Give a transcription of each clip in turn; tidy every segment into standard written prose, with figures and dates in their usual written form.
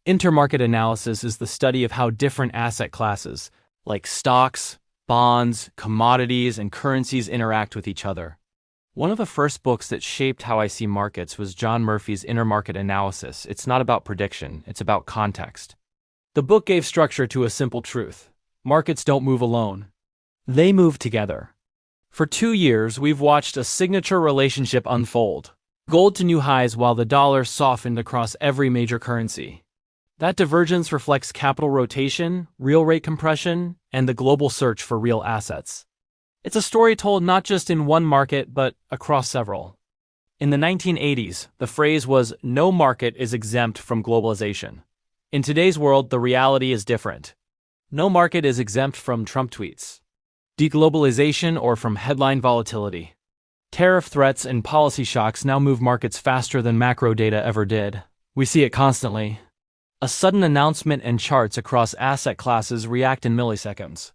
Intermarket analysis is the study of how different asset classes, like stocks, bonds, commodities, and currencies interact with each other. One of the first books that shaped how I see markets was John Murphy's Intermarket Analysis. It's not about prediction, it's about context. The book gave structure to a simple truth. Markets don't move alone. They move together. For 2 years, we've watched a signature relationship unfold. Gold to new highs while the dollar softened across every major currency. That divergence reflects capital rotation, real rate compression, and the global search for real assets. It's a story told not just in one market, but across several. In the 1980s, the phrase was, "No market is exempt from globalization." In today's world, the reality is different. No market is exempt from Trump tweets, deglobalization, or from headline volatility. Tariff threats and policy shocks now move markets faster than macro data ever did. We see it constantly. A sudden announcement and charts across asset classes react in milliseconds.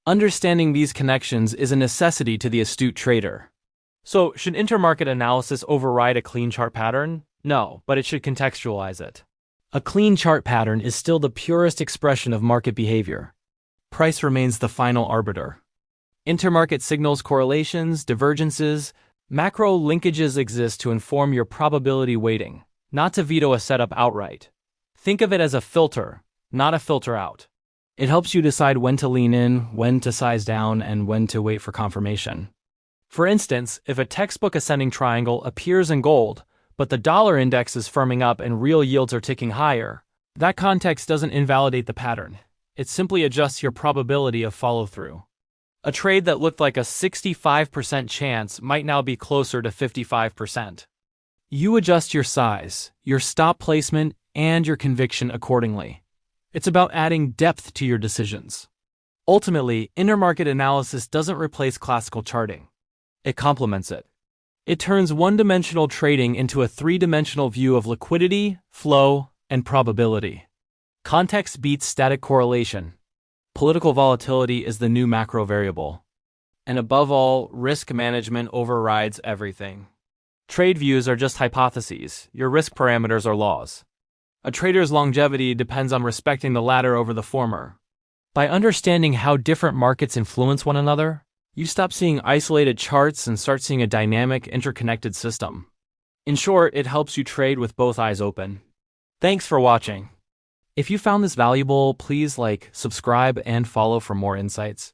Understanding these connections is a necessity to the astute trader. So, should intermarket analysis override a clean chart pattern? No, but it should contextualize it. A clean chart pattern is still the purest expression of market behavior. Price remains the final arbiter. Intermarket signals correlations, divergences, macro linkages exist to inform your probability weighting, not to veto a setup outright. Think of it as a filter, not a filter out. It helps you decide when to lean in, when to size down, and when to wait for confirmation. For instance, if a textbook ascending triangle appears in gold, but the dollar index is firming up and real yields are ticking higher, that context doesn't invalidate the pattern. It simply adjusts your probability of follow-through. A trade that looked like a 65% chance might now be closer to 55%. You adjust your size, your stop placement, and your conviction accordingly. It's about adding depth to your decisions. Ultimately, intermarket analysis doesn't replace classical charting. It complements it. It turns one-dimensional trading into a three-dimensional view of liquidity, flow, and probability. Context beats static correlation. Political volatility is the new macro variable. And above all, risk management overrides everything. Trade views are just hypotheses. Your risk parameters are laws. A trader's longevity depends on respecting the latter over the former. By understanding how different markets influence one another, you stop seeing isolated charts and start seeing a dynamic, interconnected system. In short, it helps you trade with both eyes open. Thanks for watching. If you found this valuable, please like, subscribe, and follow for more insights.